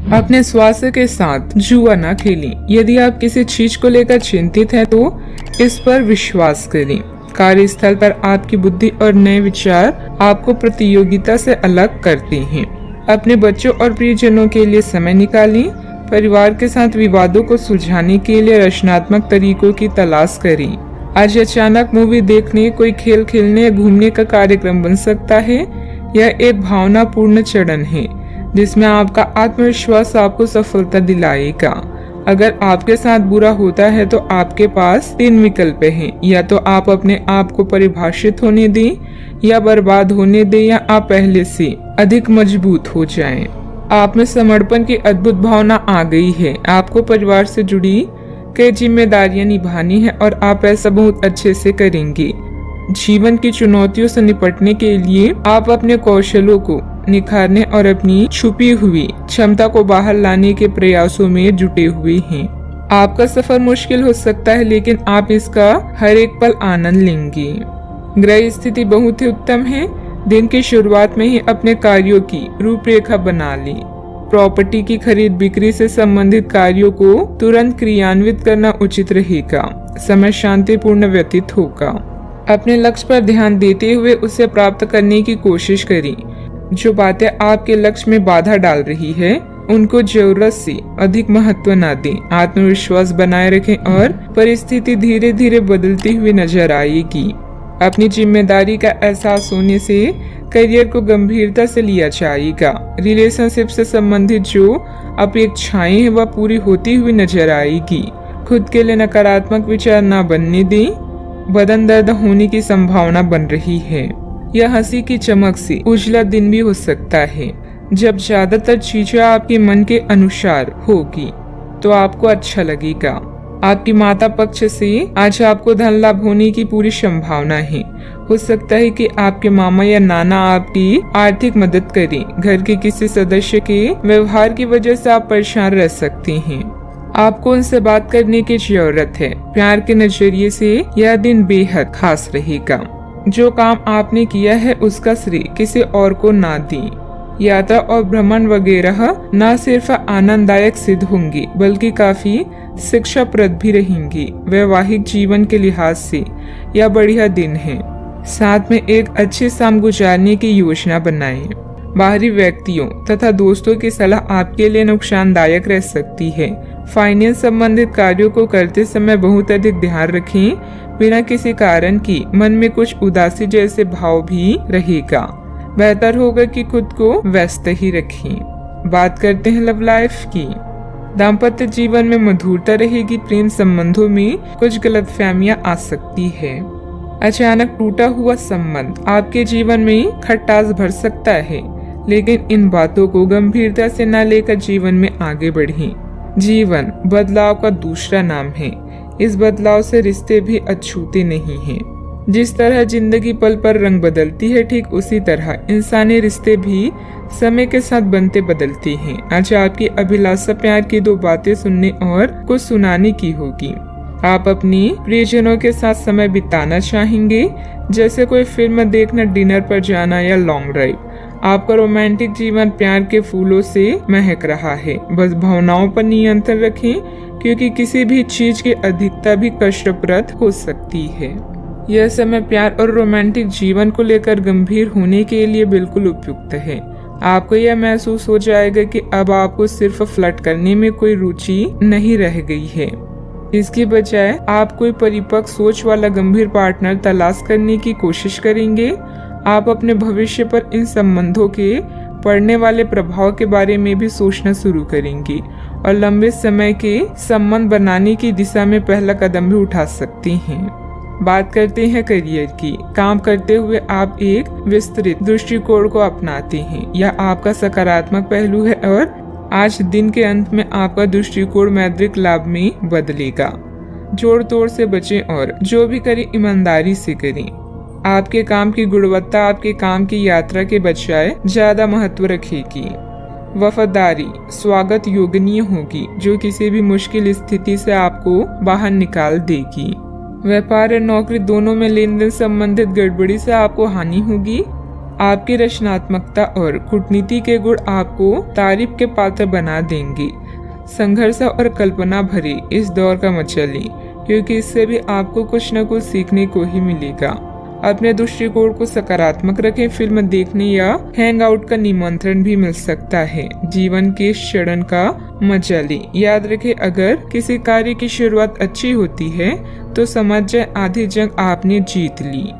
अपने स्वास्थ्य के साथ जुआ न खेलें। यदि आप किसी चीज को लेकर चिंतित हैं तो इस पर विश्वास करें। कार्यस्थल पर आपकी बुद्धि और नए विचार आपको प्रतियोगिता से अलग करते हैं। अपने बच्चों और प्रियजनों के लिए समय निकालें। परिवार के साथ विवादों को सुलझाने के लिए रचनात्मक तरीकों की तलाश करें। आज अचानक मूवी देखने, कोई खेल खेलने या घूमने का कार्यक्रम बन सकता है। यह एक भावनापूर्ण चरण है जिसमें आपका आत्मविश्वास आपको सफलता दिलाएगा। अगर आपके साथ बुरा होता है तो आपके पास 3 विकल्प हैं। या तो आप अपने आप को परिभाषित होने दें, या बर्बाद होने दें, या आप पहले से अधिक मजबूत हो जाएं। आप में समर्पण की अद्भुत भावना आ गई है। आपको परिवार से जुड़ी कई जिम्मेदारियां निभानी है और आप ऐसा बहुत अच्छे से करेंगे। जीवन की चुनौतियों से निपटने के लिए आप अपने कौशलों को निखारने और अपनी छुपी हुई क्षमता को बाहर लाने के प्रयासों में जुटे हुए हैं। आपका सफर मुश्किल हो सकता है, लेकिन आप इसका हर एक पल आनंद लेंगे। ग्रह स्थिति बहुत ही उत्तम है। दिन की शुरुआत में ही अपने कार्यों की रूपरेखा बना ली। प्रॉपर्टी की खरीद बिक्री से संबंधित कार्यों को तुरंत क्रियान्वित करना उचित रहेगा। समय शांतिपूर्ण व्यतीत होगा। अपने लक्ष्य पर ध्यान देते हुए उसे प्राप्त करने की कोशिश करें। जो बातें आपके लक्ष्य में बाधा डाल रही है उनको जरूरत से अधिक महत्व न दें। आत्मविश्वास बनाए रखें और परिस्थिति धीरे धीरे बदलती हुई नजर आएगी। अपनी जिम्मेदारी का एहसास होने से करियर को गंभीरता से लिया जाएगा। रिलेशनशिप से संबंधित जो अपेक्षाएं हैं वह पूरी होती हुई नजर आएगी। खुद के लिए नकारात्मक विचार न बनने दें। बदन दर्द होने की संभावना बन रही है। यह हंसी की चमक से उजला दिन भी हो सकता है। जब ज्यादातर चीजें आपके मन के अनुसार होगी तो आपको अच्छा लगेगा। आपकी माता पक्ष से आज आपको धन लाभ होने की पूरी संभावना है। हो सकता है कि आपके मामा या नाना आपकी आर्थिक मदद करें। घर के किसी सदस्य के व्यवहार की वजह से आप परेशान रह सकते हैं। आपको उनसे बात करने की जरूरत है। प्यार के नजरिए से यह दिन बेहद खास रहेगा। जो काम आपने किया है उसका श्रेय किसी और को ना दें। यात्रा और भ्रमण वगैरह न सिर्फ आनंददायक सिद्ध होंगी बल्कि काफी शिक्षाप्रद भी रहेंगी। वैवाहिक जीवन के लिहाज से यह बढ़िया दिन है। साथ में एक अच्छी शाम गुजारने की योजना बनाएं। बाहरी व्यक्तियों तथा दोस्तों की सलाह आपके लिए नुकसानदायक रह सकती है। फाइनेंस संबंधित कार्यों को करते समय बहुत अधिक ध्यान रखें। बिना किसी कारण की मन में कुछ उदासी जैसे भाव भी रहेगा। बेहतर होगा कि खुद को व्यस्त ही रखें। बात करते हैं लव लाइफ की। दाम्पत्य जीवन में मधुरता रहेगी। प्रेम संबंधों में कुछ गलतफहमियां आ सकती है। अचानक टूटा हुआ संबंध आपके जीवन में खटास भर सकता है, लेकिन इन बातों को गंभीरता से न लेकर जीवन में आगे बढ़ें। जीवन बदलाव का दूसरा नाम है। इस बदलाव से रिश्ते भी अछूते नहीं हैं। जिस तरह जिंदगी पल पर रंग बदलती है, ठीक उसी तरह इंसानी रिश्ते भी समय के साथ बनते बदलते हैं। आज आपकी अभिलाषा प्यार की 2 बातें सुनने और कुछ सुनाने की होगी। आप अपनी प्रियजनों के साथ समय बिताना चाहेंगे, जैसे कोई फिल्म देखना, डिनर पर जाना या लॉन्ग ड्राइव। आपका रोमांटिक जीवन प्यार के फूलों से महक रहा है। बस भावनाओं पर नियंत्रण रखें, क्योंकि किसी भी चीज की अधिकता भी कष्टप्रद हो सकती है। यह समय प्यार और रोमांटिक जीवन को लेकर गंभीर होने के लिए बिल्कुल उपयुक्त है। आपको यह महसूस हो जाएगा कि अब आपको सिर्फ फ्लर्ट करने में कोई रुचि नहीं रह गई है। इसके बजाय आप कोई परिपक्व सोच वाला गंभीर पार्टनर तलाश करने की कोशिश करेंगे। आप अपने भविष्य पर इन संबंधों के पड़ने वाले प्रभाव के बारे में भी सोचना शुरू करेंगे और लंबे समय के संबंध बनाने की दिशा में पहला कदम भी उठा सकते हैं। बात करते हैं करियर की। काम करते हुए आप एक विस्तृत दृष्टिकोण को अपनाते हैं। यह आपका सकारात्मक पहलू है और आज दिन के अंत में आपका दृष्टिकोण मौद्रिक लाभ में बदलेगा। जोड़ तोड़ से बचें और जो भी करें ईमानदारी से करें। आपके काम की गुणवत्ता आपके काम की यात्रा के बजाय ज्यादा महत्व रखेगी। वफादारी स्वागत योग्य होगी, जो किसी भी मुश्किल स्थिति से आपको बाहर निकाल देगी। व्यापार और नौकरी दोनों में लेन देन संबंधित गड़बड़ी से आपको हानि होगी। आपकी रचनात्मकता और कूटनीति के गुण आपको तारीफ के पात्र बना देंगे। संघर्ष और कल्पना भरी इस दौर का मजा लें, क्योंकि इससे भी आपको कुछ न कुछ सीखने को ही मिलेगा। अपने दृष्टिकोण को सकारात्मक रखें। फिल्म देखने या हैंग आउट का निमंत्रण भी मिल सकता है। जीवन के इस क्षण का मजा लें। याद रखें, अगर किसी कार्य की शुरुआत अच्छी होती है तो समझ जाए आधी जंग आपने जीत ली।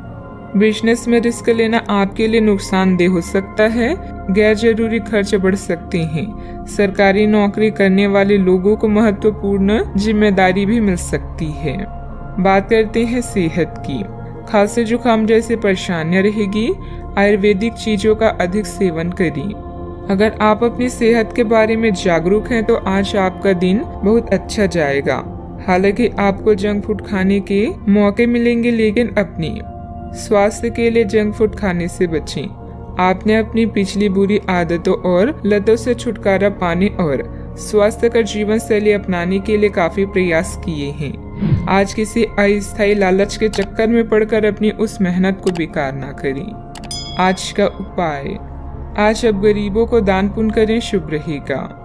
बिजनेस में रिस्क लेना आपके लिए नुकसानदेह हो सकता है। गैर जरूरी खर्च बढ़ सकते हैं। सरकारी नौकरी करने वाले लोगों को महत्वपूर्ण जिम्मेदारी भी मिल सकती है। बात करते हैं सेहत की। खांसी जुकाम जैसी परेशानियां रहेगी। आयुर्वेदिक चीजों का अधिक सेवन करें। अगर आप अपनी सेहत के बारे में जागरूक हैं तो आज आपका दिन बहुत अच्छा जाएगा। हालांकि आपको जंक फूड खाने के मौके मिलेंगे, लेकिन अपनी स्वास्थ्य के लिए जंक फूड खाने से बचें। आपने अपनी पिछली बुरी आदतों और लतों से छुटकारा पाने और स्वास्थ्यकर जीवन शैली अपनाने के लिए काफी प्रयास किए हैं। आज किसी अस्थायी लालच के चक्कर में पड़कर अपनी उस मेहनत को बेकार ना करें। आज का उपाय, आज अब गरीबों को दान पुण्य करें, शुभ रहेगा।